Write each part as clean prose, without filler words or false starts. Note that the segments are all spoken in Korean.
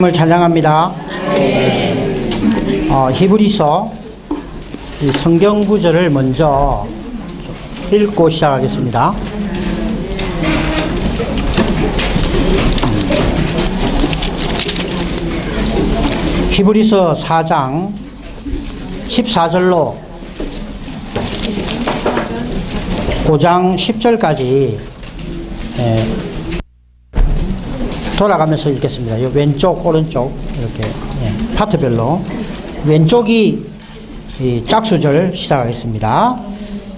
을 찬양합니다. 히브리서 성경 구절을 먼저 읽고 시작하겠습니다. 히브리서 4장 14절로 5장 10절까지 돌아가면서 읽겠습니다. 왼쪽, 오른쪽 이렇게 파트별로 왼쪽이 짝수절 시작하겠습니다.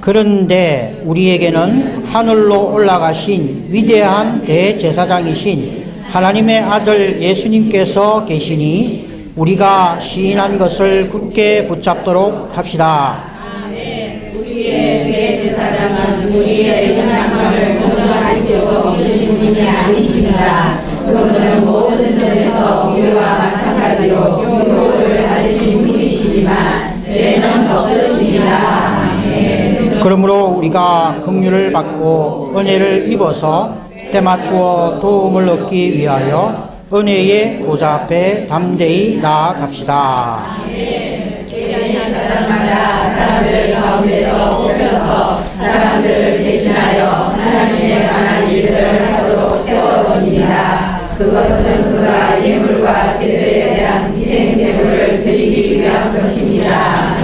그런데 우리에게는 하늘로 올라가신 위대한 대제사장이신 하나님의 아들 예수님께서 계시니 우리가 시인한 것을 굳게 붙잡도록 합시다. 아멘. 우리의 대제사장은 우리의 연약함을 공정하시고 없으신 분이 아니십니다. 그분은 모든 점에서 우리와 마찬가지로 유혹을 받으신 분이시지만 죄는 없으십니다. 아멘. 그러므로 우리가 긍휼을 받고 은혜를 입어서 때맞추어 도움을 얻기 위하여 은혜의 보좌 앞에 담대히 나아갑시다. 아멘. 대제사장마다 사람들 가운데서 뽑혀서 사람들을 대신하여 하나님에 관한 일들을 하도록 세워집니다. 그것은 그가 예물과 제들에 대한 희생 제물을 드리기 위한 것입니다.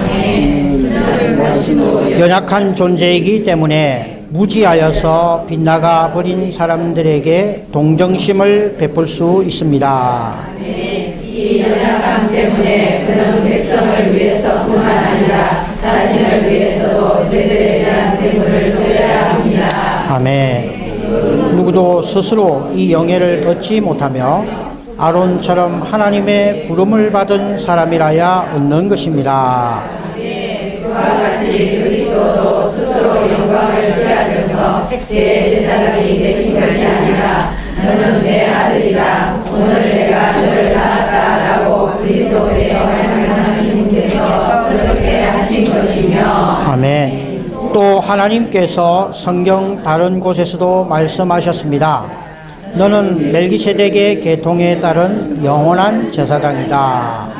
연약한 존재이기 때문에 무지하여서 빗나가 버린 사람들에게 동정심을 베풀 수 있습니다. 이 연약함 때문에 그는 백성을 위해서뿐만 아니라 자신을 위해서도 제들에 대한 제물을 드려야 합니다. 아멘. 누구도 스스로 이 영예를 얻지 못하며 아론처럼 하나님의 부름을 받은 사람이라야 얻는 것입니다. 그와 같이 그리스도도 스스로 영광을 취하셔서 대제사장이 되신 것이 아니라 너는 내 아들이다 오늘 내가 너를 낳았다라고 그리스도에 말씀하신 분께서 그렇게 하신 것이며 아멘. 또 하나님께서 성경 다른 곳에서도 말씀하셨습니다. 너는 멜기세덱의 계통에 따른 영원한 제사장이다.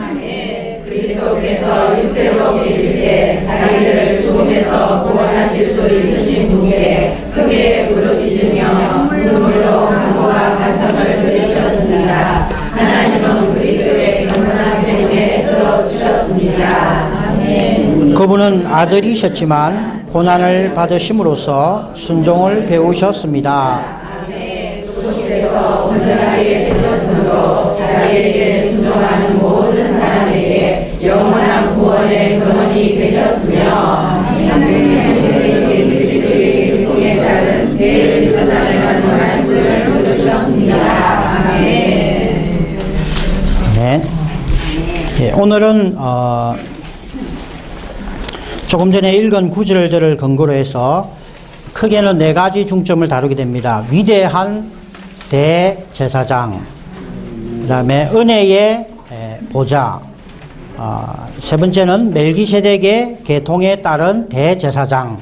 그리스도께서 육체로 계실 때 자기를 죽음에서 구원하실 수 있으신 분께 크게 부르짖으며 눈물로 간구와 간청을 드리셨습니다. 하나님은 그리스도의 경건함 때문에 들어주셨습니다. 아멘. 그분은 아들이셨지만 고난을 받으심으로써 순종을 배우셨습니다. 그분께서 온전하게 되셨으므로 자기에게 순종하는 모든 사람에게 영원한 구원의 근원이 되셨으며 그리스도의 통에 따른 대제사장이라는 말씀을 들으셨습니다. 아멘. 아멘. 오늘은 조금 전에 읽은 구절들을 근거로 해서 크게는 네 가지 중점을 다루게 됩니다. 위대한 대제사장, 그 다음에 은혜의 보좌, 세 번째는 멜기세덱의 계통에 따른 대제사장,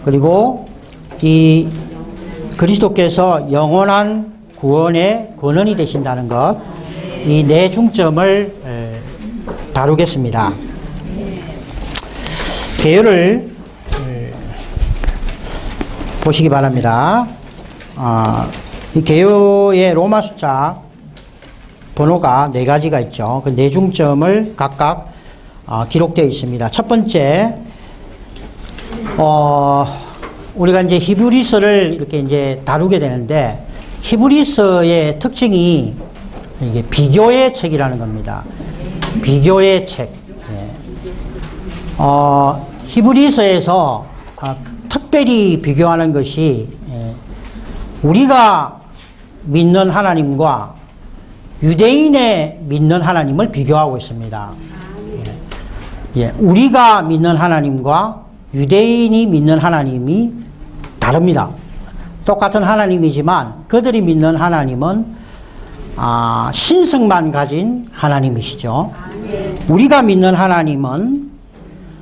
그리고 이 그리스도께서 영원한 구원의 근원이 되신다는 것, 이 네 중점을 다루겠습니다. 개요를 보시기 바랍니다. 이 개요의 로마 숫자 번호가 네 가지가 있죠. 그 네 중점을 각각 기록되어 있습니다. 첫 번째, 우리가 이제 히브리서를 이렇게 이제 다루게 되는데, 히브리서의 특징이 이게 비교의 책이라는 겁니다. 비교의 책. 히브리서에서 특별히 비교하는 것이 우리가 믿는 하나님과 유대인의 믿는 하나님을 비교하고 있습니다. 우리가 믿는 하나님과 유대인이 믿는 하나님이 다릅니다. 똑같은 하나님이지만 그들이 믿는 하나님은 신성만 가진 하나님이시죠. 우리가 믿는 하나님은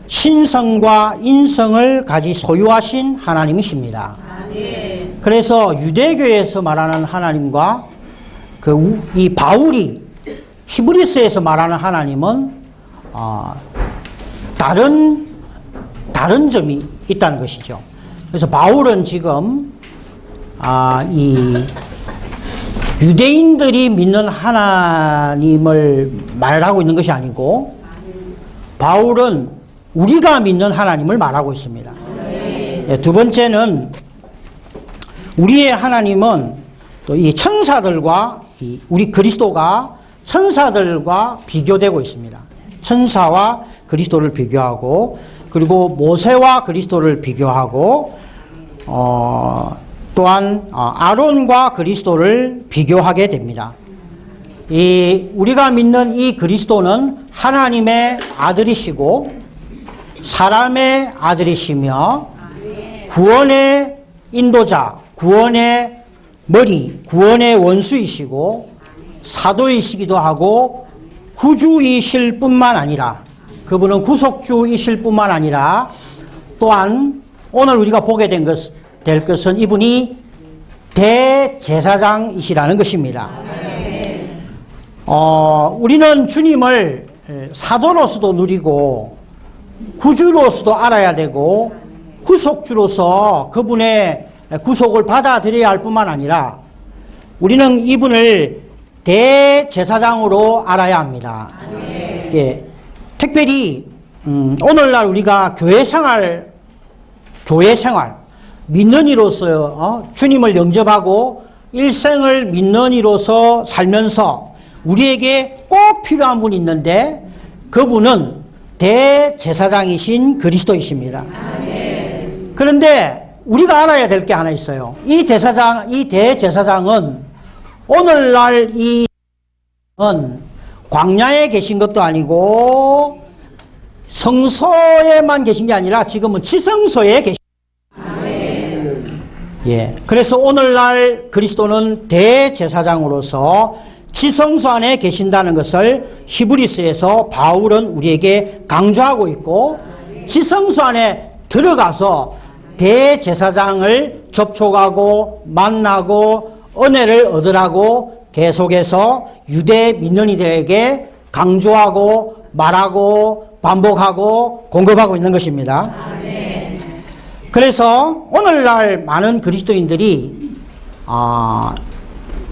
신성과 인성을 소유하신 하나님이십니다. 그래서 유대교에서 말하는 하나님과 이 바울이 히브리서에서 말하는 하나님은 다른 점이 있다는 것이죠. 그래서 바울은 지금 이 유대인들이 믿는 하나님을 말하고 있는 것이 아니고 바울은 우리가 믿는 하나님을 말하고 있습니다. 두 번째는 우리의 하나님은 또 이 천사들과 우리 그리스도가 천사들과 비교되고 있습니다. 천사와 그리스도를 비교하고 그리고 모세와 그리스도를 비교하고 또한 아론과 그리스도를 비교하게 됩니다. 우리가 믿는 이 그리스도는 하나님의 아들이시고 사람의 아들이시며 구원의 인도자, 구원의 머리, 구원의 원수이시고 사도이시기도 하고 구주이실 뿐만 아니라 그분은 구속주이실 뿐만 아니라 또한 오늘 우리가 보게 될 것은 이분이 대제사장이시라는 것입니다. 우리는 주님을 사도로서도 누리고 구주로서도 알아야 되고 구속주로서 그분의 구속을 받아들여야 할 뿐만 아니라 우리는 이분을 대제사장으로 알아야 합니다. 특별히 오늘날 우리가 교회 생활 믿는 이로서 주님을 영접하고 일생을 믿는 이로서 살면서 우리에게 꼭 필요한 분이 있는데 그분은 대제사장이신 그리스도이십니다. 그런데 우리가 알아야 될 게 하나 있어요. 이 대제사장은 오늘날 광야에 계신 것도 아니고 성소에만 계신 게 아니라 지금은 지성소에 계신 그래서 오늘날 그리스도는 대제사장으로서 지성소 안에 계신다는 것을 히브리서에서 바울은 우리에게 강조하고 있고 지성소 안에 들어가서 대제사장을 접촉하고 만나고 은혜를 얻으라고 계속해서 유대 믿는 이들에게 강조하고 말하고 반복하고 공급하고 있는 것입니다. 그래서 오늘날 많은 그리스도인들이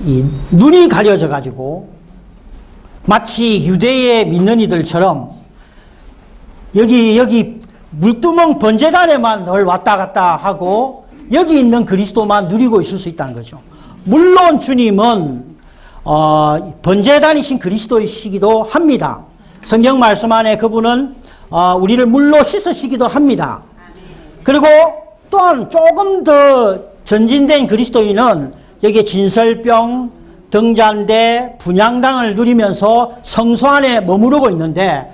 이 눈이 가려져 가지고 마치 유대의 믿는 이들처럼 여기 물두멍 번제단에만 늘 왔다 갔다 하고 여기 있는 그리스도만 누리고 있을 수 있다는 거죠. 물론 주님은 번제단이신 그리스도이시기도 합니다. 성경 말씀 안에 그분은 우리를 물로 씻으시기도 합니다. 그리고 또한 조금 더 전진된 그리스도인은 여기 진설병, 등잔대, 분향당을 누리면서 성소 안에 머무르고 있는데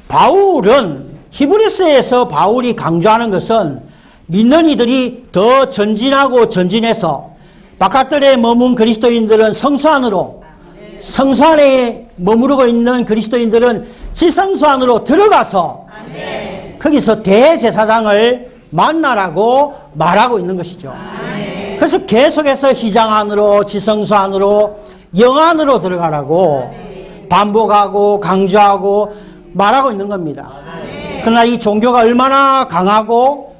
바울은 히브리서에서 바울이 강조하는 것은 믿는 이들이 더 전진하고 전진해서 바깥들에 머문 그리스도인들은 성소 안에 머무르고 있는 그리스도인들은 지성소 안으로 들어가서 거기서 대제사장을 만나라고 말하고 있는 것이죠. 그래서 계속해서 휘장 안으로 지성소 안으로 영 안으로 들어가라고 반복하고 강조하고 말하고 있는 겁니다. 그러나 이 종교가 얼마나 강하고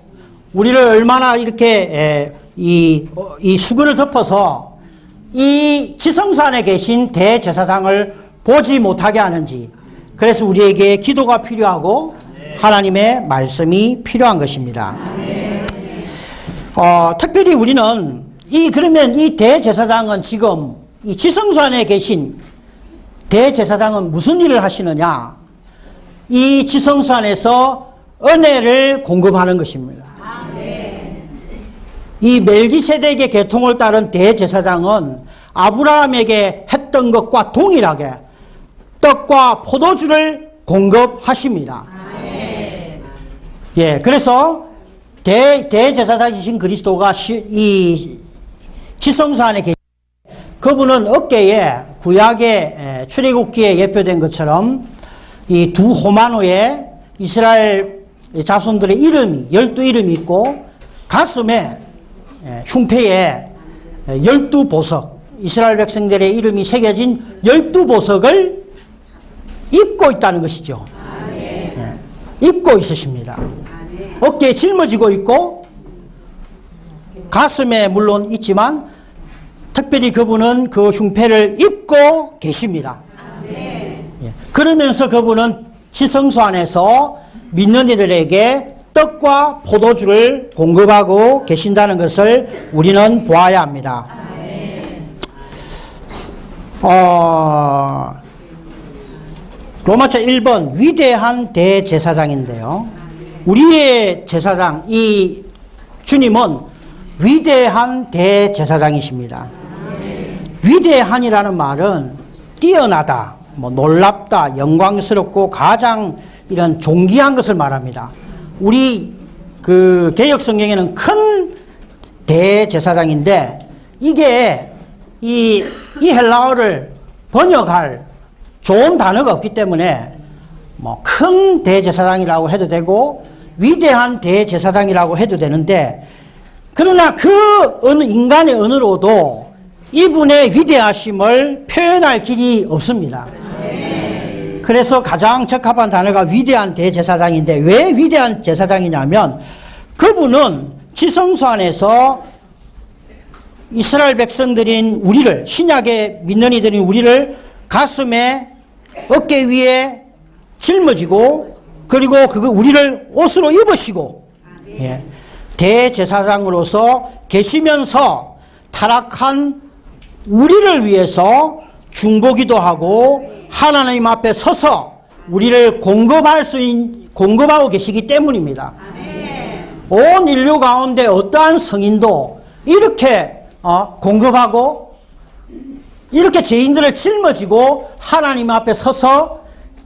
우리를 얼마나 이렇게 이 수건을 덮어서 이 지성소 안에 계신 대제사장을 보지 못하게 하는지, 그래서 우리에게 기도가 필요하고 하나님의 말씀이 필요한 것입니다. 특별히 우리는 그러면 이 대제사장은 지금 이 지성소 안에 계신 대제사장은 무슨 일을 하시느냐? 이 지성소 안에서 은혜를 공급하는 것입니다. 이 멜기세덱의 계통을 따른 대제사장은 아브라함에게 했던 것과 동일하게 떡과 포도주를 공급하십니다. 그래서 대제사장이신 그리스도가 이 지성소 안에 계신 그분은 어깨에 구약의 출애굽기에 예표된 것처럼 이 두 호마노에 이스라엘 자손들의 이름이 12이름이 있고 가슴에 흉패에 12보석 이스라엘 백성들의 이름이 새겨진 12보석을 입고 있다는 것이죠. 예, 입고 있으십니다. 어깨에 짊어지고 있고 가슴에 물론 있지만 특별히 그분은 그 흉패를 입고 계십니다. 예, 그러면서 그분은 지성소 안에서 믿는 이들에게 떡과 포도주를 공급하고 계신다는 것을 우리는 보아야 합니다. 로마서 1번 위대한 대제사장인데요. 우리의 제사장, 이 주님은 위대한 대제사장이십니다. 위대한이라는 말은 뛰어나다, 놀랍다, 영광스럽고 가장 이런 존귀한 것을 말합니다. 우리 그 개역 성경에는 큰 대제사장인데 이게 이 헬라어를 번역할 좋은 단어가 없기 때문에 큰 대제사장이라고 해도 되고 위대한 대제사장이라고 해도 되는데, 그러나 그 어느 인간의 언어로도 이분의 위대하심을 표현할 길이 없습니다. 그래서 가장 적합한 단어가 위대한 대제사장인데, 왜 위대한 제사장이냐면 그분은 지성소 안에서 이스라엘 백성들인 우리를, 신약의 믿는 이들인 우리를 가슴에 어깨 위에 짊어지고 그리고 우리를 옷으로 입으시고 대제사장으로서 계시면서 타락한 우리를 위해서 중보기도 하고 하나님 앞에 서서 우리를 공급하고 계시기 때문입니다. 온 인류 가운데 어떠한 성인도 이렇게 공급하고 이렇게 죄인들을 짊어지고 하나님 앞에 서서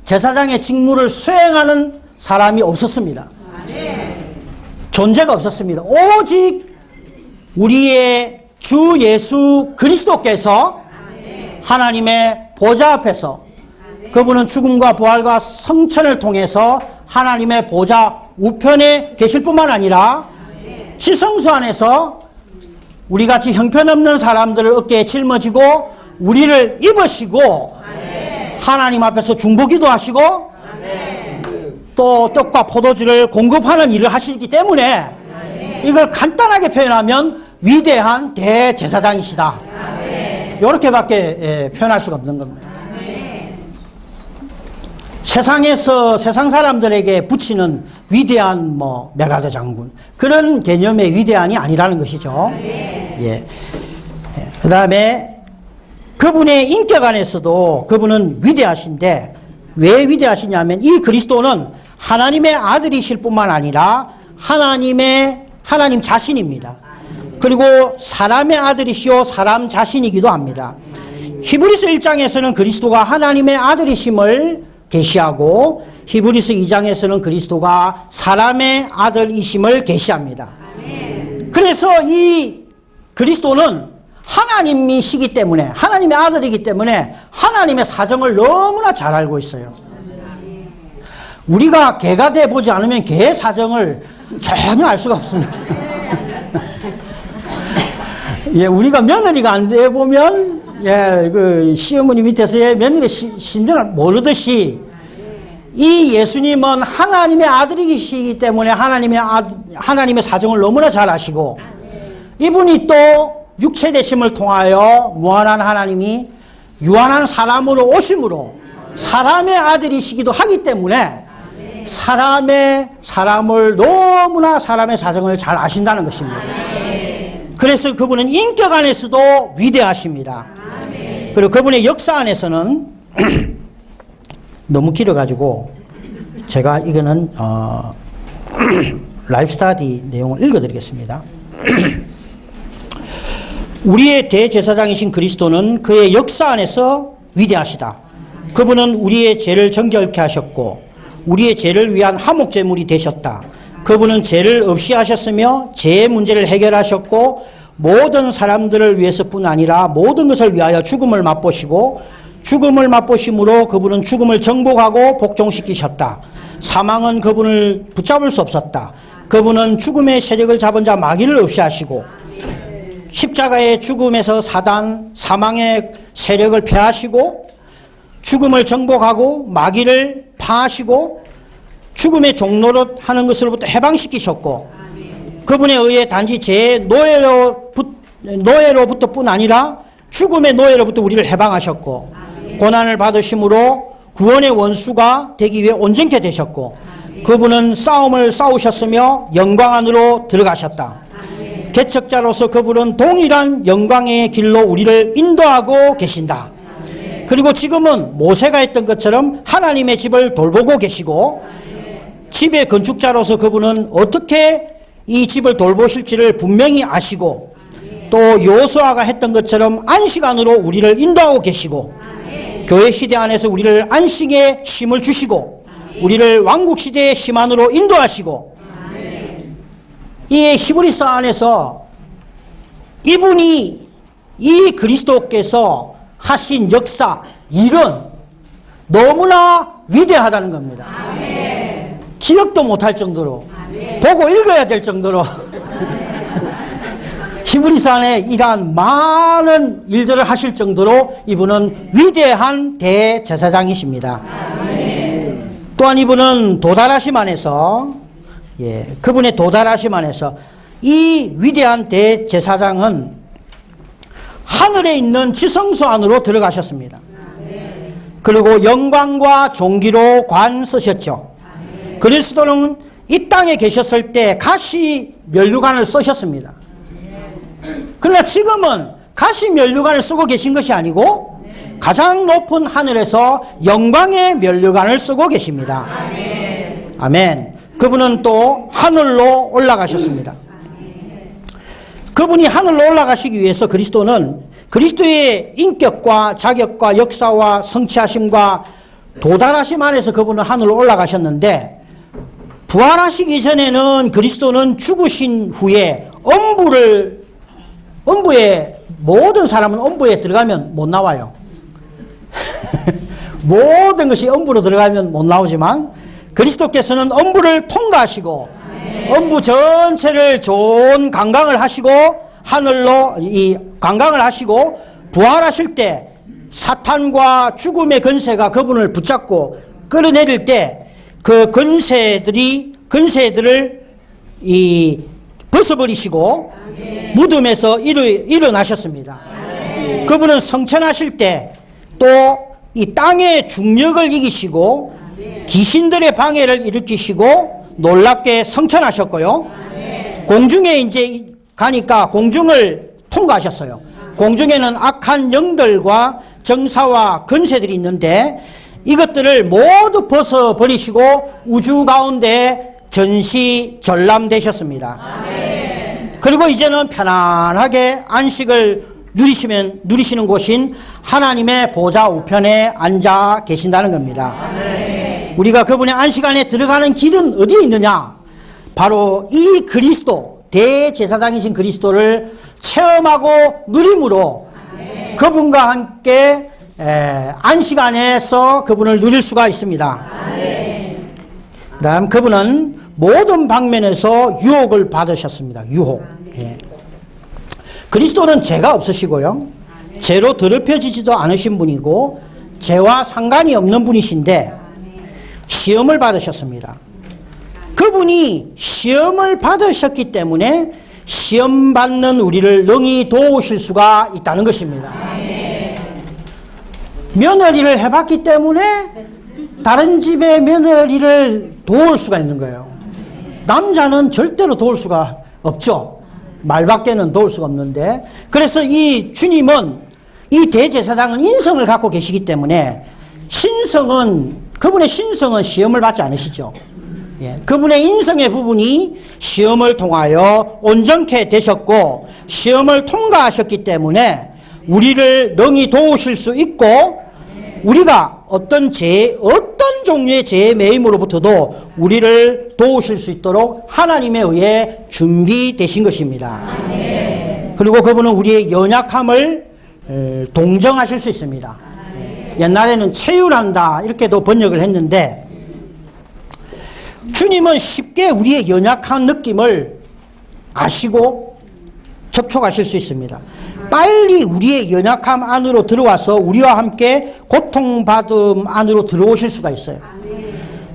제사장의 직무를 수행하는 사람이 없었습니다. 존재가 없었습니다. 오직 우리의 주 예수 그리스도께서 하나님의 보좌 앞에서, 그분은 죽음과 부활과 성천을 통해서 하나님의 보좌 우편에 계실 뿐만 아니라 지성소 안에서 우리같이 형편없는 사람들을 어깨에 짊어지고 우리를 입으시고 하나님 앞에서 중보기도 하시고 또 떡과 포도주를 공급하는 일을 하시기 때문에 이걸 간단하게 표현하면 위대한 대제사장이시다. 이렇게밖에 표현할 수가 없는 겁니다. 세상에서 세상 사람들에게 붙이는 위대한 메가더 장군, 그런 개념의 위대한이 아니라는 것이죠. 예. 그 다음에 그분의 인격 안에서도 그분은 위대하신데, 왜 위대하시냐면 이 그리스도는 하나님의 아들이실 뿐만 아니라 하나님 자신입니다. 그리고 사람의 아들이시오 사람 자신이기도 합니다. 히브리서 1장에서는 그리스도가 하나님의 아들이심을 계시하고 히브리서 2장에서는 그리스도가 사람의 아들이심을 계시합니다. 그래서 이 그리스도는 하나님이시기 때문에, 하나님의 아들이기 때문에 하나님의 사정을 너무나 잘 알고 있어요. 우리가 개가 돼 보지 않으면 개의 사정을 전혀 알 수가 없습니다. 예, 우리가 며느리가 안 돼 보면 그 시어머니 밑에서의 며느리 심정을 모르듯이 이 예수님은 하나님의 아들이시기 때문에 하나님의 사정을 너무나 잘 아시고, 이분이 또 육체 되심을 통하여 무한한 하나님이 유한한 사람으로 오심으로 사람의 아들이시기도 하기 때문에 사람을 너무나 사람의 사정을 잘 아신다는 것입니다. 그래서 그분은 인격 안에서도 위대하십니다. 그리고 그분의 역사 안에서는 너무 길어가지고 제가 이거는 라이프 스터디 내용을 읽어드리겠습니다. 우리의 대제사장이신 그리스도는 그의 역사 안에서 위대하시다. 그분은 우리의 죄를 정결케 하셨고 우리의 죄를 위한 화목제물이 되셨다. 그분은 죄를 없이 하셨으며 죄의 문제를 해결하셨고 모든 사람들을 위해서뿐 아니라 모든 것을 위하여 죽음을 맛보시고 죽음을 맛보심으로 그분은 죽음을 정복하고 복종시키셨다. 사망은 그분을 붙잡을 수 없었다. 그분은 죽음의 세력을 잡은 자 마귀를 없이 하시고 십자가의 죽음에서 사단, 사망의 세력을 폐하시고 죽음을 정복하고 마귀를 파하시고 죽음의 종노릇 하는 것으로부터 해방시키셨고 그분에 의해 단지 제 노예로부터 뿐 아니라 죽음의 노예로부터 우리를 해방하셨고 고난을 받으심으로 구원의 원수가 되기 위해 온전케 되셨고 그분은 싸움을 싸우셨으며 영광 안으로 들어가셨다. 개척자로서 그분은 동일한 영광의 길로 우리를 인도하고 계신다. 그리고 지금은 모세가 했던 것처럼 하나님의 집을 돌보고 계시고 집의 건축자로서 그분은 어떻게 이 집을 돌보실지를 분명히 아시고 또 여호수아가 했던 것처럼 안식안으로 우리를 인도하고 계시고 교회 시대 안에서 우리를 안식의 쉼을 주시고 우리를 왕국 시대의 쉼 안으로 인도하시고 이 히브리서 안에서 이분이 이 그리스도께서 하신 역사, 일은 너무나 위대하다는 겁니다. 기억도 못할 정도로 보고 읽어야 될 정도로 히브리서 안에 이러한 많은 일들을 하실 정도로 이분은 위대한 대제사장이십니다. 또한 이분은 도달하심 안에서 그분의 도달하심 안에서 이 위대한 대제사장은 하늘에 있는 지성소 안으로 들어가셨습니다. 그리고 영광과 존귀로 관 쓰셨죠. 그리스도는 이 땅에 계셨을 때 가시 면류관을 쓰셨습니다. 그러나 지금은 가시 면류관을 쓰고 계신 것이 아니고 가장 높은 하늘에서 영광의 면류관을 쓰고 계십니다. 아멘. 그분은 또 하늘로 올라가셨습니다. 그분이 하늘로 올라가시기 위해서 그리스도는 그리스도의 인격과 자격과 역사와 성취하심과 도달하심 안에서 그분은 하늘로 올라가셨는데 부활하시기 전에는 그리스도는 죽으신 후에 엄부에 모든 사람은 엄부에 들어가면 못 나와요. 모든 것이 엄부로 들어가면 못 나오지만 그리스도께서는 엄부를 통과하시고 엄부 전체를 좋은 관광을 하시고 하늘로 이 관광을 하시고 부활하실 때 사탄과 죽음의 권세가 그분을 붙잡고 끌어내릴 때 그 권세들을 벗어버리시고 무덤에서 일어나셨습니다. 그분은 성천하실 때 또 이 땅의 중력을 이기시고 귀신들의 방해를 일으키시고 놀랍게 성천하셨고요. 공중에 이제 가니까 공중을 통과하셨어요. 공중에는 악한 영들과 정사와 권세들이 있는데 이것들을 모두 벗어버리시고 우주 가운데 전시전람되셨습니다. 그리고 이제는 편안하게 안식을 누리시는 곳인 하나님의 보좌 우편에 앉아 계신다는 겁니다. 우리가 그분의 안식 안에 들어가는 길은 어디에 있느냐? 바로 이 그리스도, 대제사장이신 그리스도를 체험하고 누림으로 그분과 함께 안식 안에서 그분을 누릴 수가 있습니다. 그 다음 그분은 모든 방면에서 유혹을 받으셨습니다. 유혹. 그리스도는 죄가 없으시고요. 죄로 더럽혀지지도 않으신 분이고 죄와 상관이 없는 분이신데 시험을 받으셨습니다. 그분이 시험을 받으셨기 때문에 시험 받는 우리를 능히 도우실 수가 있다는 것입니다. 며느리를 해봤기 때문에 다른 집의 며느리를 도울 수가 있는 거예요. 남자는 절대로 도울 수가 없죠. 말밖에는 도울 수가 없는데, 그래서 이 주님은, 이 대제사장은 인성을 갖고 계시기 때문에 그분의 신성은 시험을 받지 않으시죠. 그분의 인성의 부분이 시험을 통하여 온전케 되셨고 시험을 통과하셨기 때문에 우리를 능히 도우실 수 있고 우리가 어떤 종류의 죄의 매임으로부터도 우리를 도우실 수 있도록 하나님에 의해 준비되신 것입니다. 그리고 그분은 우리의 연약함을 동정하실 수 있습니다. 옛날에는 체휼한다 이렇게도 번역을 했는데 주님은 쉽게 우리의 연약한 느낌을 아시고 접촉하실 수 있습니다. 빨리 우리의 연약함 안으로 들어와서 우리와 함께 고통받음 안으로 들어오실 수가 있어요.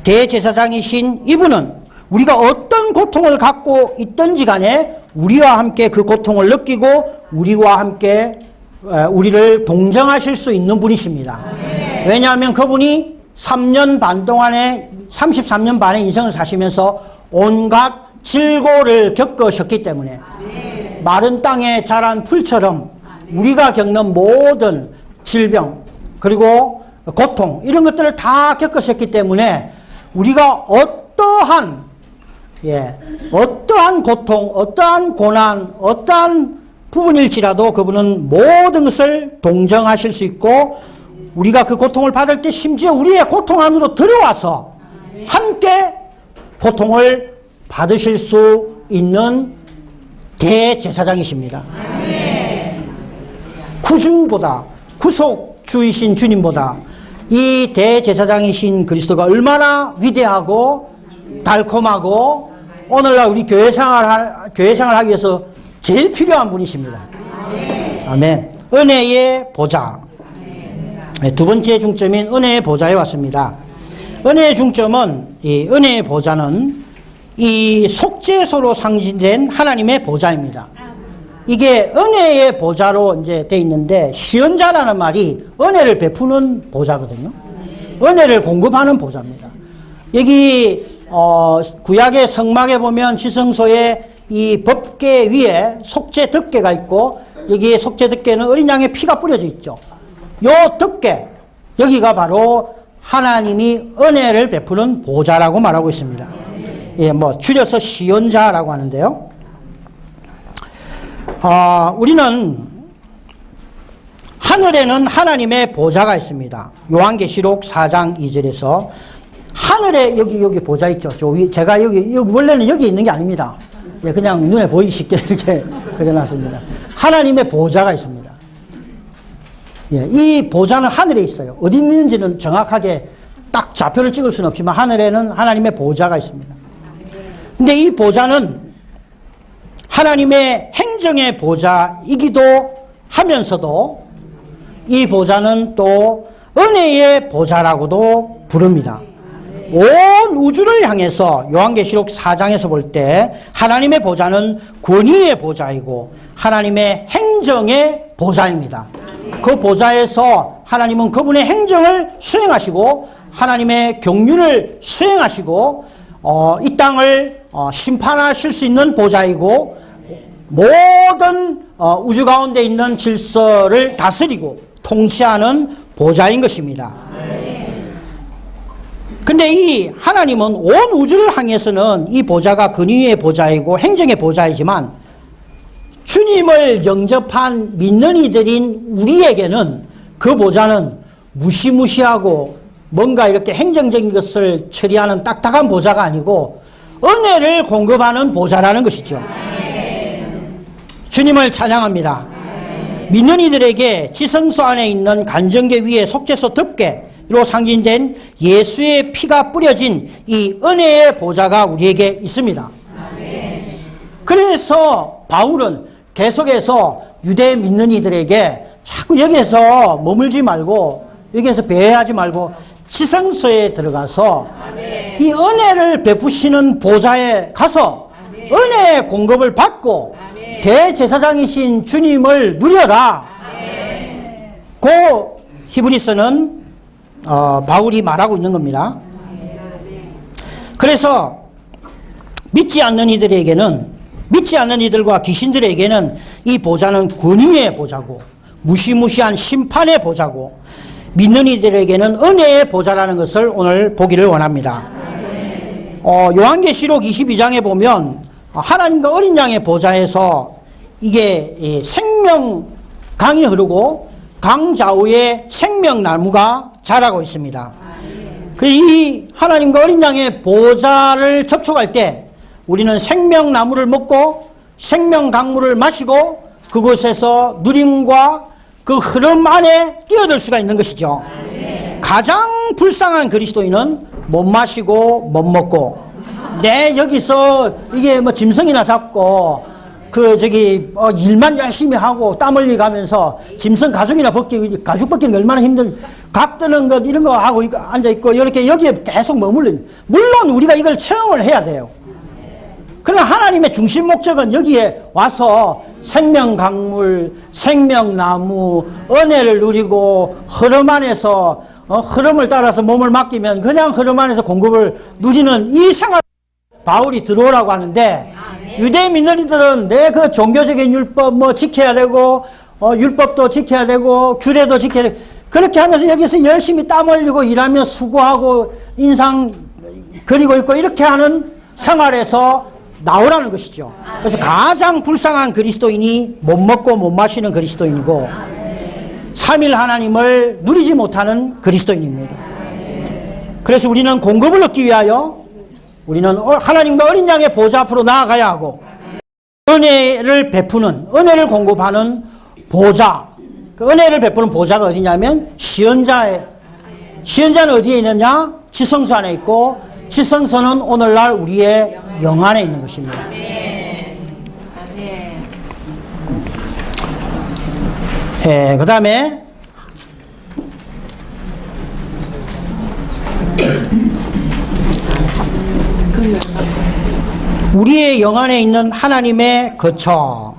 대제사장이신 이분은 우리가 어떤 고통을 갖고 있든지 간에 우리와 함께 그 고통을 느끼고 우리와 함께 우리를 동정하실 수 있는 분이십니다. 왜냐하면 그분이 3년 반 동안에 33년 반의 인생을 사시면서 온갖 질고를 겪으셨기 때문에 마른 땅에 자란 풀처럼 우리가 겪는 모든 질병 그리고 고통 이런 것들을 다 겪으셨기 때문에 우리가 어떠한 고통, 어떠한 고난, 어떠한 부분일지라도 그분은 모든 것을 동정하실 수 있고 우리가 그 고통을 받을 때 심지어 우리의 고통 안으로 들어와서 함께 고통을 받으실 수 있는 대제사장이십니다. 구주보다 구속주이신 주님보다 이 대제사장이신 그리스도가 얼마나 위대하고 달콤하고 오늘날 우리 교회 생활하기 위해서 제일 필요한 분이십니다. 아멘. 은혜의 보좌. 두 번째 중점인 은혜의 보좌에 왔습니다. 은혜의 중점은 이 은혜의 보좌는 이 속죄소로 상징된 하나님의 보좌입니다. 이게 은혜의 보좌로 이제 돼 있는데 시언자라는 말이 은혜를 베푸는 보좌거든요. 은혜를 공급하는 보좌입니다. 여기 구약의 성막에 보면 지성소에 이 법궤 위에 속죄 덮개가 있고 여기에 속죄 덮개는 어린 양의 피가 뿌려져 있죠. 요 덮개 여기가 바로 하나님이 은혜를 베푸는 보좌라고 말하고 있습니다. 예, 뭐 줄여서 시언자라고 하는데요. 우리는 하늘에는 하나님의 보좌가 있습니다. 요한계시록 4장 2절에서 하늘에 여기 보좌 있죠. 제가 여기 원래는 여기 있는 게 아닙니다. 예, 그냥 눈에 보이기 쉽게 이렇게 그려놨습니다. 하나님의 보좌가 있습니다. 예, 이 보좌는 하늘에 있어요. 어디 있는지는 정확하게 딱 좌표를 찍을 수는 없지만 하늘에는 하나님의 보좌가 있습니다. 근데 이 보좌는 하나님의 행정의 보좌이기도 하면서도 이 보좌는 또 은혜의 보좌라고도 부릅니다. 온 우주를 향해서 요한계시록 4장에서 볼 때 하나님의 보좌는 권위의 보좌이고 하나님의 행정의 보좌입니다. 그 보좌에서 하나님은 그분의 행정을 수행하시고 하나님의 경륜을 수행하시고 이 땅을 심판하실 수 있는 보좌이고 모든 우주 가운데 있는 질서를 다스리고 통치하는 보좌인 것입니다. 근데 이 하나님은 온 우주를 향해서는 이 보좌가 권위의 보좌이고 행정의 보좌이지만 주님을 영접한 믿는 이들인 우리에게는 그 보좌는 무시무시하고 뭔가 이렇게 행정적인 것을 처리하는 딱딱한 보좌가 아니고 은혜를 공급하는 보좌라는 것이죠. 주님을 찬양합니다. 믿는 이들에게 지성소 안에 있는 간정계 위에 속죄소 덮개로 상징된 예수의 피가 뿌려진 이 은혜의 보좌가 우리에게 있습니다. 그래서 바울은 계속해서 유대 믿는 이들에게 자꾸 여기에서 머물지 말고 여기에서 배회하지 말고 지성소에 들어가서 이 은혜를 베푸시는 보좌에 가서 은혜의 공급을 받고 대제사장이신 주님을 누려라. 그 히브리서는 바울이 말하고 있는 겁니다. 그래서 믿지 않는 이들과 귀신들에게는 이 보좌는 권위의 보좌고 무시무시한 심판의 보좌고 믿는 이들에게는 은혜의 보좌라는 것을 오늘 보기를 원합니다. 요한계시록 22장에 보면 하나님과 어린 양의 보좌에서 이게 생명강이 흐르고 강 좌우에 생명나무가 자라고 있습니다. 이 하나님과 어린 양의 보좌를 접촉할 때 우리는 생명나무를 먹고 생명강물을 마시고 그곳에서 누림과 그 흐름 안에 뛰어들 수가 있는 것이죠. 가장 불쌍한 그리스도인은 못 마시고 못 먹고 내 여기서 이게 뭐 짐승이나 잡고 일만 열심히 하고 땀 흘리 가면서 짐승 가죽이나 가죽 벗기는 게 얼마나 각 뜨는 것 이런 거 하고 앉아있고 이렇게 여기에 계속 머물는, 물론 우리가 이걸 체험을 해야 돼요. 그러나 하나님의 중심 목적은 여기에 와서 생명강물, 생명나무, 은혜를 누리고 흐름 안에서 흐름을 따라서 몸을 맡기면 그냥 흐름 안에서 공급을 누리는 이 생활, 바울이 들어오라고 하는데, 유대 민원이들은 내 그 종교적인 율법 지켜야 되고, 율법도 지켜야 되고, 규례도 지켜야 되고, 그렇게 하면서 여기서 열심히 땀 흘리고 일하며 수고하고 인상 그리고 있고 이렇게 하는 생활에서 나오라는 것이죠. 그래서 가장 불쌍한 그리스도인이 못 먹고 못 마시는 그리스도인이고, 삼일 하나님을 누리지 못하는 그리스도인입니다. 그래서 우리는 공급을 얻기 위하여 우리는 하나님과 어린 양의 보좌 앞으로 나아가야 하고, 은혜를 베푸는, 은혜를 공급하는 보좌, 그 은혜를 베푸는 보좌가 어디냐면 시연자는 어디에 있느냐? 지성소 안에 있고, 지성소는 오늘날 우리의 영 안에 있는 것입니다. 그 다음에 우리의 영 안에 있는 하나님의 거처,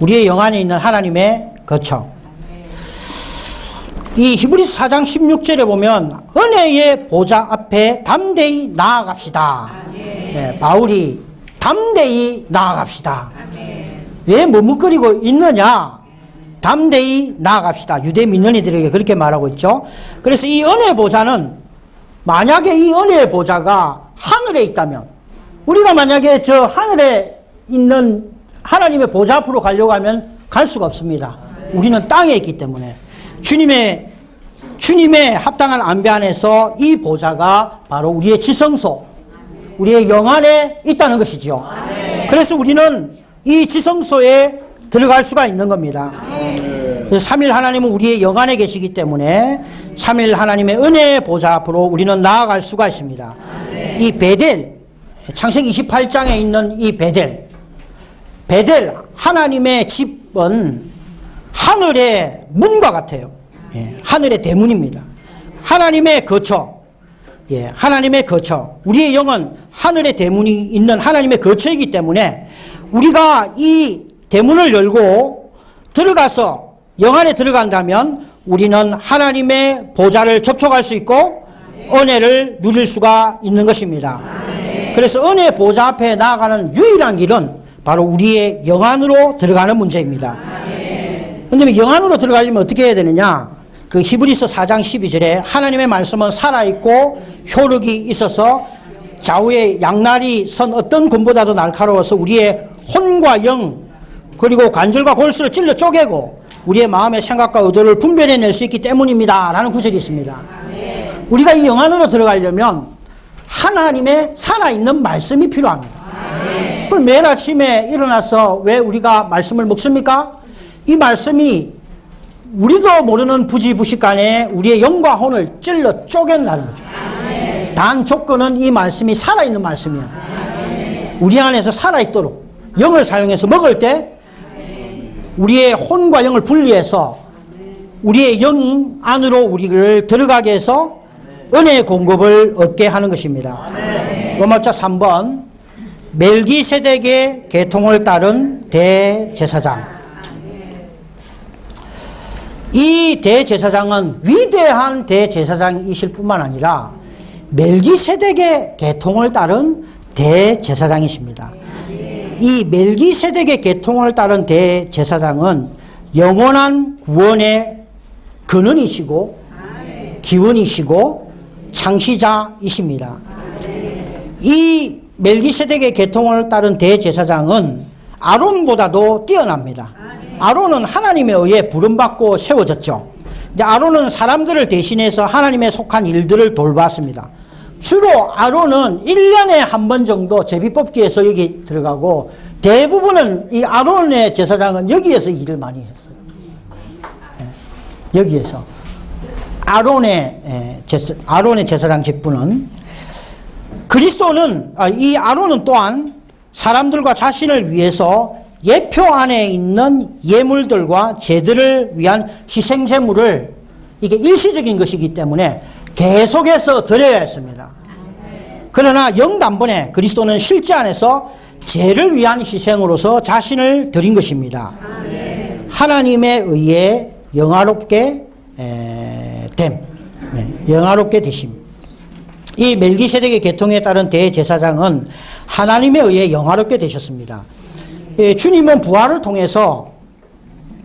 우리의 영 안에 있는 하나님의 거처. 이 히브리서 4장 16절에 보면 은혜의 보좌 앞에 담대히 나아갑시다. 바울이 담대히 나아갑시다. 왜 머뭇거리고 있느냐? 담대히 나아갑시다. 유대 민원이들에게 그렇게 말하고 있죠. 그래서 이 은혜의 보좌는, 만약에 이 은혜의 보좌가 하늘에 있다면, 우리가 만약에 저 하늘에 있는 하나님의 보좌 앞으로 가려고 하면 갈 수가 없습니다. 우리는 땅에 있기 때문에. 주님의 합당한 안배 안에서 이 보좌가 바로 우리의 지성소, 우리의 영 안에 있다는 것이죠. 그래서 우리는 이 지성소에 들어갈 수가 있는 겁니다. 삼일 하나님은 우리의 영 안에 계시기 때문에 삼일 하나님의 은혜의 보좌 앞으로 우리는 나아갈 수가 있습니다. 이 베델, 창세기 28장에 있는 이 베델, 하나님의 집은 하늘의 문과 같아요. 하늘의 대문입니다. 하나님의 거처, 하나님의 거처. 우리의 영은 하늘의 대문이 있는 하나님의 거처이기 때문에 우리가 이 대문을 열고 들어가서 영 안에 들어간다면 우리는 하나님의 보좌를 접촉할 수 있고 은혜를 누릴 수가 있는 것입니다. 그래서 은혜의 보좌 앞에 나아가는 유일한 길은 바로 우리의 영 안으로 들어가는 문제입니다. 그런데 영 안으로 들어가려면 어떻게 해야 되느냐? 그 히브리서 4장 12절에 하나님의 말씀은 살아있고 효력이 있어서 좌우에 양날이 선 어떤 검보다도 날카로워서 우리의 혼과 영 그리고 관절과 골수를 찔러 쪼개고 우리의 마음의 생각과 의도를 분별해낼 수 있기 때문입니다 라는 구절이 있습니다. 우리가 이 영 안으로 들어가려면 하나님의 살아있는 말씀이 필요합니다. 그럼 매일 아침에 일어나서 왜 우리가 말씀을 먹습니까? 이 말씀이 우리도 모르는 부지부식간에 우리의 영과 혼을 찔러 쪼갠다는 거죠. 단 조건은 이 말씀이 살아있는 말씀이야. 우리 안에서 살아있도록 영을 사용해서 먹을 때 우리의 혼과 영을 분리해서 우리의 영이 안으로 우리를 들어가게 해서 은혜의 공급을 얻게 하는 것입니다. 로마서 3번 멜기세덱의 계통을 따른 대제사장. 이 대제사장은 위대한 대제사장이실 뿐만 아니라 멜기세덱의 계통을 따른 대제사장이십니다. 이 멜기세덱의 계통을 따른 대제사장은 영원한 구원의 근원이시고 기원이시고 창시자이십니다. 이 멜기세덱의 계통을 따른 대제사장은 아론보다도 뛰어납니다. 아론은 하나님에 의해 부름받고 세워졌죠. 근데 아론은 사람들을 대신해서 하나님에 속한 일들을 돌봤습니다. 주로 아론은 1년에 한 번 정도 제비 뽑기에서 여기 들어가고 대부분은 이 아론의 제사장은 여기에서 일을 많이 했어요. 여기에서 아론의 제사장 직분은 그리스도는 이 아론은 또한 사람들과 자신을 위해서 예표 안에 있는 예물들과 제들을 위한 희생제물을 이게 일시적인 것이기 때문에 계속해서 드려야 했습니다. 그러나 영단번에 그리스도는 실제 안에서 죄를 위한 희생으로서 자신을 드린 것입니다. 하나님에 의해 영화롭게 영화롭게 되심. 이 멜기세덱의 계통에 따른 대제사장은 하나님에 의해 영화롭게 되셨습니다. 주님은 부활을 통해서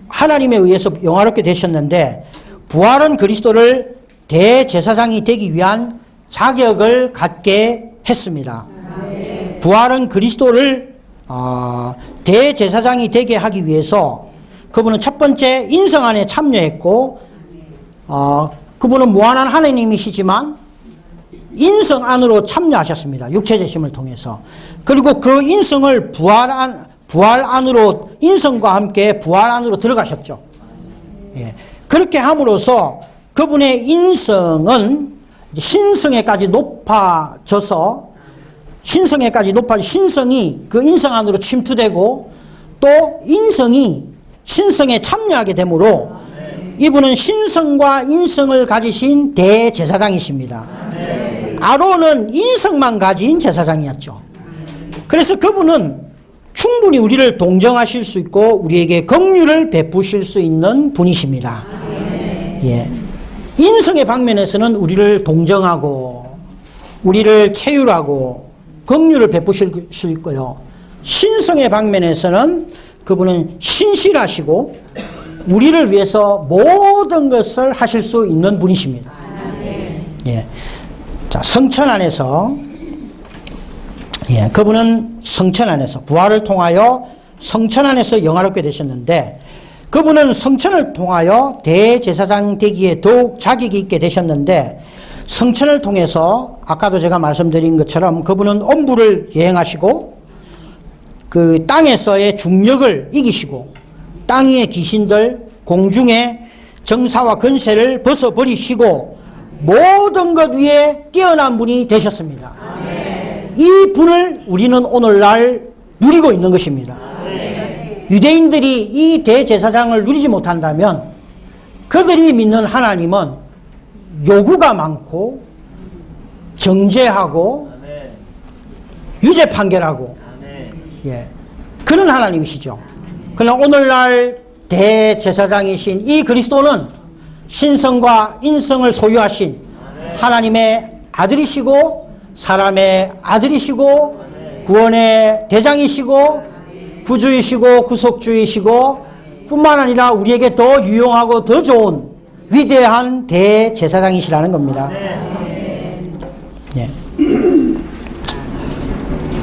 하나님에 의해서 영화롭게 되셨는데 부활은 그리스도를 대제사장이 되기 위한 자격을 갖게 했습니다. 부활은 그리스도를 대제사장이 되게 하기 위해서 그분은 첫 번째 인성 안에 참여했고 그분은 무한한 하나님이시지만 인성 안으로 참여하셨습니다. 육체제심을 통해서. 그리고 그 인성을 부활 안으로 인성과 함께 부활 안으로 들어가셨죠. 예. 그렇게 함으로써 그분의 인성은 신성에까지 높아져서 신성이 그 인성 안으로 침투되고 또 인성이 신성에 참여하게 되므로 이분은 신성과 인성을 가지신 대제사장이십니다. 아론은 인성만 가진 제사장이었죠. 그래서 그분은 충분히 우리를 동정하실 수 있고 우리에게 긍휼을 베푸실 수 있는 분이십니다. 예. 인성의 방면에서는 우리를 동정하고 우리를 체휼하고 긍휼을 베푸실 수 있고요. 신성의 방면에서는 그분은 신실하시고 우리를 위해서 모든 것을 하실 수 있는 분이십니다. 예. 자, 성천 안에서 그분은 성천 안에서 부활을 통하여 성천 안에서 영화롭게 되셨는데 그분은 성천을 통하여 대제사장 되기에 더욱 자격이 있게 되셨는데 성천을 통해서 아까도 제가 말씀드린 것처럼 그분은 엄부를 여행하시고 그 땅에서의 중력을 이기시고 땅 위의 귀신들 공중의 정사와 권세를 벗어버리시고 모든 것 위에 뛰어난 분이 되셨습니다. 이 분을 우리는 오늘날 누리고 있는 것입니다. 유대인들이 이 대제사장을 누리지 못한다면 그들이 믿는 하나님은 요구가 많고 정죄하고 유죄 판결하고 그런 하나님이시죠. 그러나 오늘날 대제사장이신 이 그리스도는 신성과 인성을 소유하신 하나님의 아들이시고 사람의 아들이시고 구원의 대장이시고 구주이시고 구속주이시고 뿐만 아니라 우리에게 더 유용하고 더 좋은 위대한 대제사장이시라는 겁니다. 예.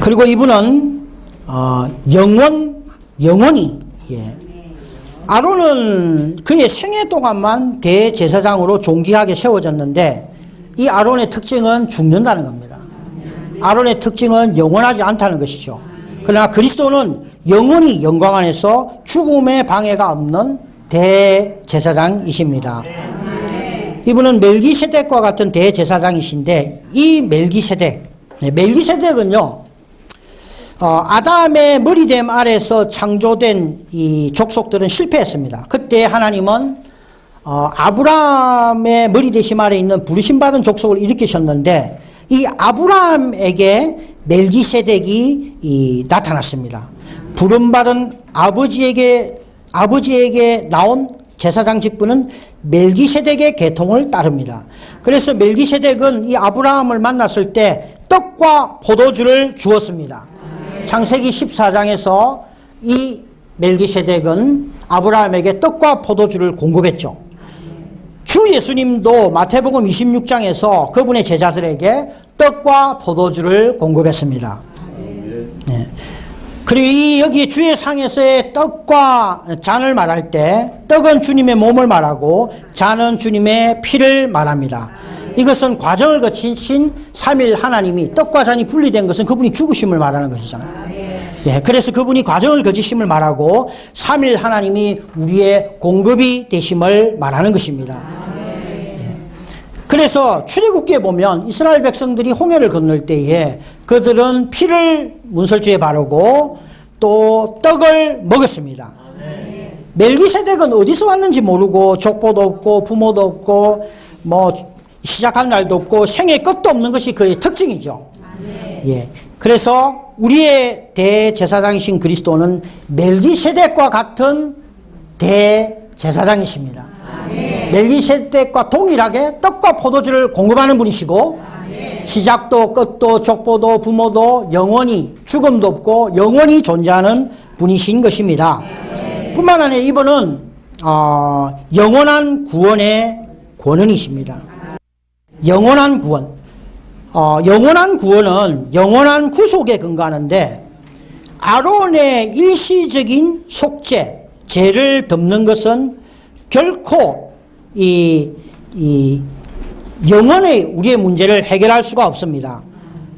그리고 이분은 영원히 아론은 그의 생애 동안만 대제사장으로 존귀하게 세워졌는데 이 아론의 특징은 죽는다는 겁니다. 아론의 특징은 영원하지 않다는 것이죠. 그러나 그리스도는 영원히 영광 안에서 죽음의 방해가 없는 대제사장이십니다. 이분은 멜기세덱과 같은 대제사장이신데 이 멜기세덱은요 아담의 머리됨 아래서 창조된 이 족속들은 실패했습니다. 그때 하나님은 아브라함의 머리되심 아래 있는 부르심받은 족속을 일으키셨는데 이 아브라함에게 멜기세덱이 나타났습니다. 부름받은 아버지에게 나온 제사장 직분은 멜기세덱의 계통을 따릅니다. 그래서 멜기세덱은 이 아브라함을 만났을 때 떡과 포도주를 주었습니다. 창세기 14장에서 이 멜기세덱은 아브라함에게 떡과 포도주를 공급했죠. 주 예수님도 마태복음 26장에서 그분의 제자들에게 떡과 포도주를 공급했습니다. 네. 그리고 여기 주의 상에서의 떡과 잔을 말할 때 떡은 주님의 몸을 말하고 잔은 주님의 피를 말합니다. 이것은 과정을 거치신 삼일 하나님이 떡과 잔이 분리된 것은 그분이 죽으심을 말하는 것이잖아요. 예, 그래서 그분이 과정을 거치심을 말하고 삼일 하나님이 우리의 공급이 되심을 말하는 것입니다. 예. 그래서 출애굽기에 보면 이스라엘 백성들이 홍해를 건널 때에 그들은 피를 문설주에 바르고 또 떡을 먹었습니다. 멜기세덱은 어디서 왔는지 모르고 족보도 없고 부모도 없고 뭐 시작한 날도 없고 생애 끝도 없는 것이 그의 특징이죠. 예. 그래서 우리의 대제사장이신 그리스도는 멜기세덱과 같은 대제사장이십니다. 멜기세덱과 동일하게 떡과 포도주를 공급하는 분이시고 시작도 끝도 족보도 부모도 영원히 죽음도 없고 영원히 존재하는 분이신 것입니다. 뿐만 아니라 이분은 영원한 구원의 권능이십니다. 영원한 구원. 영원한 구원은 영원한 구속에 근거하는데 아론의 일시적인 속죄, 죄를 덮는 것은 결코 영원의 우리의 문제를 해결할 수가 없습니다.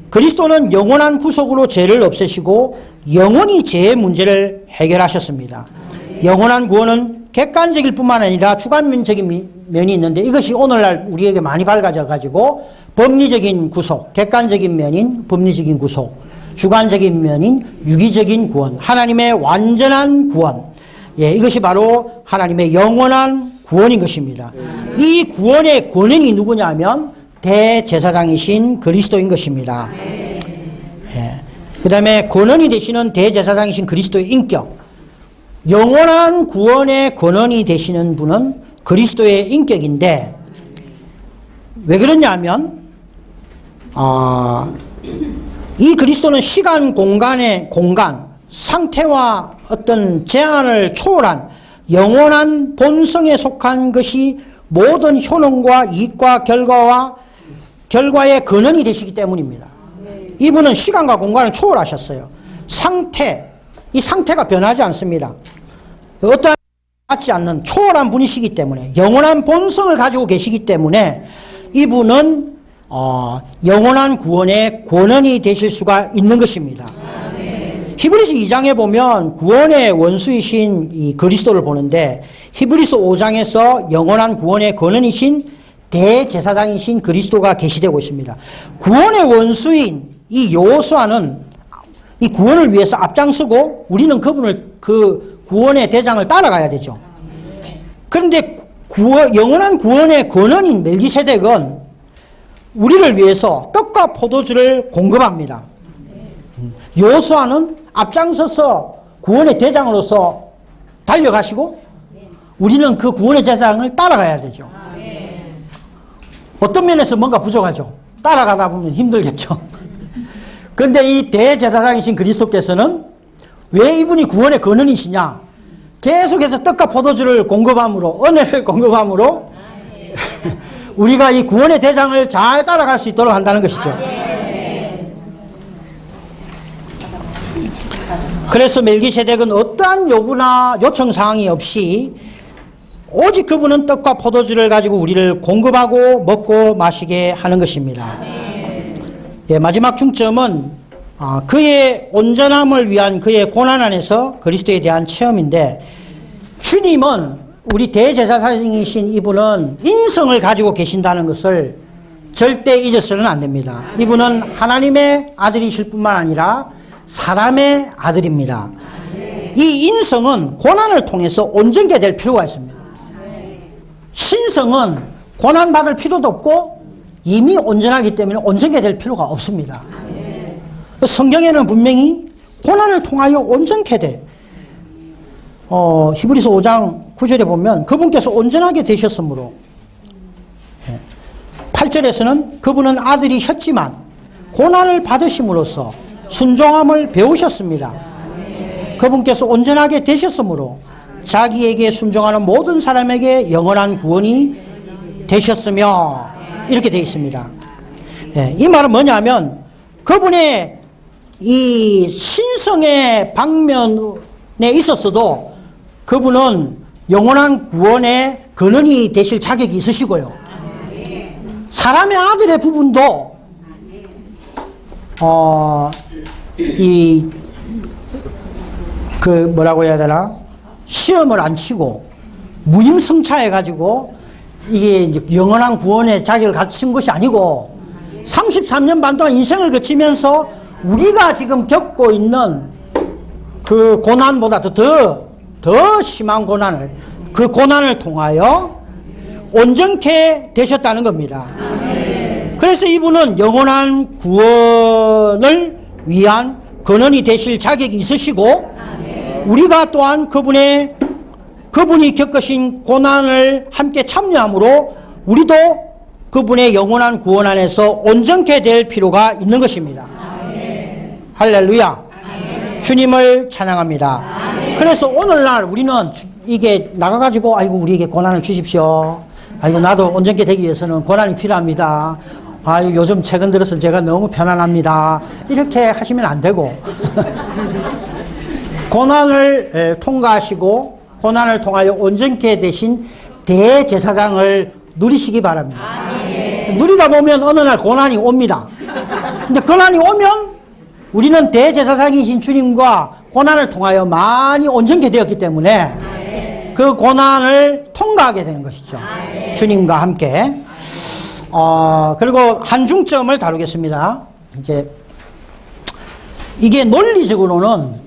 그리스도는 영원한 구속으로 죄를 없애시고 영원히 죄의 문제를 해결하셨습니다. 영원한 구원은 객관적일 뿐만 아니라 주관적인 면이 있는데 이것이 오늘날 우리에게 많이 밝아져 가지고 법리적인 구속, 객관적인 면인 법리적인 구속, 주관적인 면인 유기적인 구원, 하나님의 완전한 구원, 예, 이것이 바로 하나님의 영원한 구원인 것입니다. 이 구원의 권능이 누구냐면 대제사장이신 그리스도인 것입니다. 예. 그 다음에 권원이 되시는 대제사장이신 그리스도의 인격, 영원한 구원의 권원이 되시는 분은 그리스도의 인격인데 왜 그러냐면 이 그리스도는 시간, 공간, 상태와 어떤 제한을 초월한 영원한 본성에 속한 것이 모든 효능과 이익과 결과의 근원이 되시기 때문입니다. 이분은 시간과 공간을 초월하셨어요. 이 상태가 변하지 않습니다. 어떠한 맞지 않는 초월한 분이시기 때문에 영원한 본성을 가지고 계시기 때문에 이분은 영원한 구원의 권원이 되실 수가 있는 것입니다. 히브리서 2장에 보면 구원의 원수이신 이 그리스도를 보는데 히브리서 5장에서 영원한 구원의 권원이신 대제사장이신 그리스도가 계시되고 있습니다. 구원의 원수인 이 여호수아는 이 구원을 위해서 앞장서고 우리는 그 구원의 대장을 따라가야 되죠. 그런데 영원한 구원의 권원인 멜기세덱은 우리를 위해서 떡과 포도주를 공급합니다. 여호수아는 앞장서서 구원의 대장으로서 달려가시고 우리는 그 구원의 대장을 따라가야 되죠. 어떤 면에서 뭔가 부족하죠. 따라가다 보면 힘들겠죠. 그런데 이 대제사장이신 그리스도께서는 왜 이분이 구원의 근원이시냐? 계속해서 떡과 포도주를 공급함으로, 은혜를 공급함으로 우리가 이 구원의 대장을 잘 따라갈 수 있도록 한다는 것이죠. 그래서 멜기세덱은 어떠한 요구나 요청사항이 없이 오직 그분은 떡과 포도주를 가지고 우리를 공급하고 먹고 마시게 하는 것입니다. 예, 마지막 중점은 그의 온전함을 위한 그의 고난 안에서 그리스도에 대한 체험인데 주님은 우리 대제사장이신 이분은 인성을 가지고 계신다는 것을 절대 잊어서는 안 됩니다. 이분은 하나님의 아들이실 뿐만 아니라 사람의 아들입니다. 이 인성은 고난을 통해서 온전케 될 필요가 있습니다. 신성은 고난받을 필요도 없고 이미 온전하기 때문에 온전케 될 필요가 없습니다. 성경에는 분명히 고난을 통하여 온전케 돼. 히브리서 5장 9절에 보면 그분께서 온전하게 되셨으므로 8절에서는 그분은 아들이셨지만 고난을 받으심으로써 순종함을 배우셨습니다. 그분께서 온전하게 되셨으므로 자기에게 순종하는 모든 사람에게 영원한 구원이 되셨으며 이렇게 되어 있습니다. 이 말은 뭐냐면 그분의 이 신성의 방면에 있었어도 그분은 영원한 구원의 근원이 되실 자격이 있으시고요. 사람의 아들의 부분도 뭐라고 해야 되나? 시험을 안 치고 무임승차해 가지고 이게 이제 영원한 구원의 자격을 갖춘 것이 아니고 33년 반 동안 인생을 거치면서 우리가 지금 겪고 있는 그 고난보다도 더 심한 고난을, 그 고난을 통하여 온전케 되셨다는 겁니다. 그래서 이분은 영원한 구원을 위한 근원이 되실 자격이 있으시고, 우리가 또한 그분이 겪으신 고난을 함께 참여함으로 우리도 그분의 영원한 구원 안에서 온전케 될 필요가 있는 것입니다. 할렐루야. 주님을 찬양합니다. 그래서 오늘날 우리는 이게 나가가지고 아이고 우리에게 고난을 주십시오. 아이고 나도 온전케 되기 위해서는 고난이 필요합니다. 아유 요즘 최근 들어서 제가 너무 편안합니다. 이렇게 하시면 안 되고 고난을 통과하시고 고난을 통하여 온전케 되신 대제사장을 누리시기 바랍니다. 누리다 보면 어느 날 고난이 옵니다. 근데 고난이 오면 우리는 대제사장이신 주님과 고난을 통하여 많이 온전케 되었기 때문에 그 고난을 통과하게 되는 것이죠. 주님과 함께. 그리고 한 중점을 다루겠습니다. 이게 논리적으로는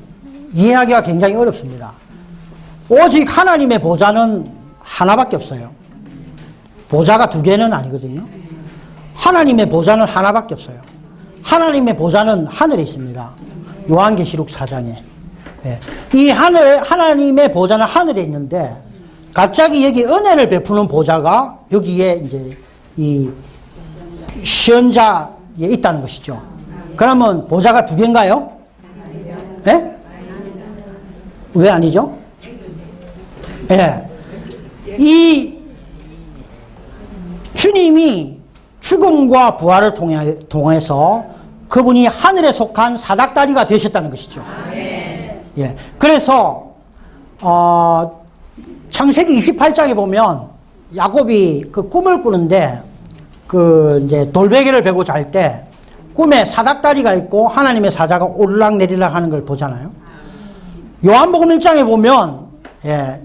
이해하기가 굉장히 어렵습니다. 오직 하나님의 보좌는 하나밖에 없어요. 보좌가 두 개는 아니거든요. 하나님의 보좌는 하나밖에 없어요. 하나님의 보좌는 하늘에 있습니다. 요한계시록 4장에. 이 하나님의 보좌는 하늘에 있는데 갑자기 여기 은혜를 베푸는 보좌가 여기에 이제 이 시연자에 있다는 것이죠. 그러면 보좌가 두 개인가요? 예? 왜 아니죠? 예. 이 주님이 죽음과 부활을 통해서 그분이 하늘에 속한 사닥다리가 되셨다는 것이죠. 예. 그래서 창세기 28장에 보면 야곱이 그 꿈을 꾸는데 그 이제 돌베개를 베고 잘 때 꿈에 사닥다리가 있고 하나님의 사자가 오르락 내리락 하는 걸 보잖아요. 요한복음 1장에 보면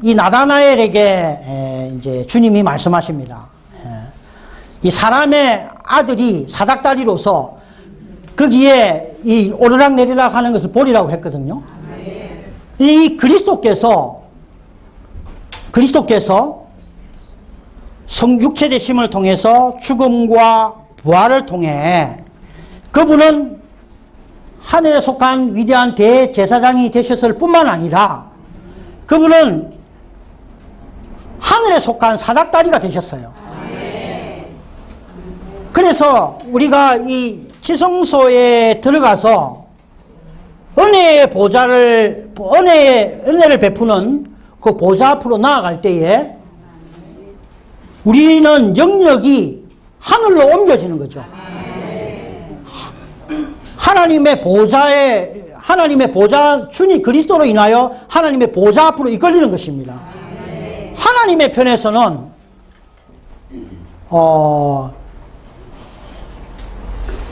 이 나다나엘에게 이제 주님이 말씀하십니다. 이 사람의 아들이 사닥다리로서 거기에 이 오르락 내리락 하는 것을 보리라고 했거든요. 이 그리스도께서 육체 되심을 통해서 죽음과 부활을 통해 그분은 하늘에 속한 위대한 대제사장이 되셨을 뿐만 아니라 그분은 하늘에 속한 사닥다리가 되셨어요. 그래서 우리가 이 지성소에 들어가서 은혜의 은혜를 베푸는 그 보좌 앞으로 나아갈 때에 우리는 영역이 하늘로 옮겨지는 거죠. 하나님의 보좌, 주님 그리스도로 인하여 하나님의 보좌 앞으로 이끌리는 것입니다. 하나님의 편에서는,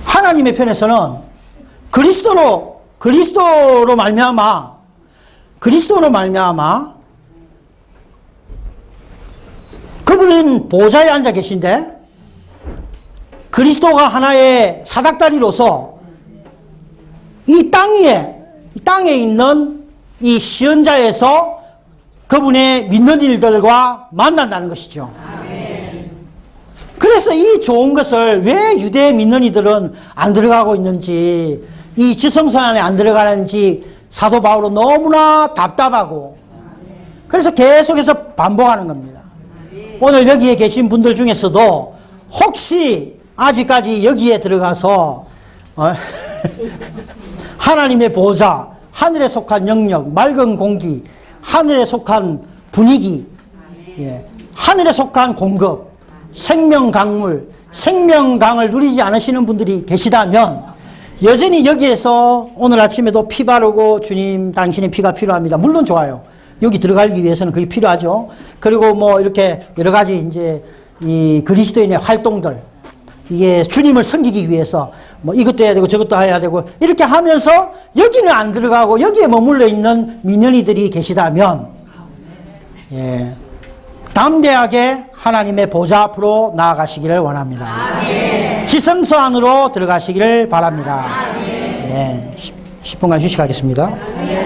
하나님의 편에서는 그리스도로 말미암아 그분은 보좌에 앉아 계신데 그리스도가 하나의 사닥다리로서 이 땅에 있는 이 시연자에서 그분의 믿는 일들과 만난다는 것이죠. 그래서 이 좋은 것을 왜 유대 믿는 이들은 안 들어가고 있는지, 이 지성소 안에 안 들어가는지 사도 바울은 너무나 답답하고 그래서 계속해서 반복하는 겁니다. 오늘 여기에 계신 분들 중에서도 혹시 아직까지 여기에 들어가서 하나님의 보좌, 하늘에 속한 영역, 맑은 공기, 하늘에 속한 분위기, 하늘에 속한 공급, 생명강물, 생명강을 누리지 않으시는 분들이 계시다면 여전히 여기에서 오늘 아침에도 피 바르고 주님 당신의 피가 필요합니다. 물론 좋아요. 여기 들어가기 위해서는 그게 필요하죠. 그리고 뭐 이렇게 여러 가지 이제 이 그리스도인의 활동들, 이게 주님을 섬기기 위해서 뭐 이것도 해야 되고 저것도 해야 되고 이렇게 하면서 여기는 안 들어가고 여기에 머물러 있는 민연이들이 계시다면 담대하게 하나님의 보좌 앞으로 나아가시기를 원합니다. 아멘. 지성소 안으로 들어가시기를 바랍니다. 아멘. 10분간 휴식하겠습니다. 아멘.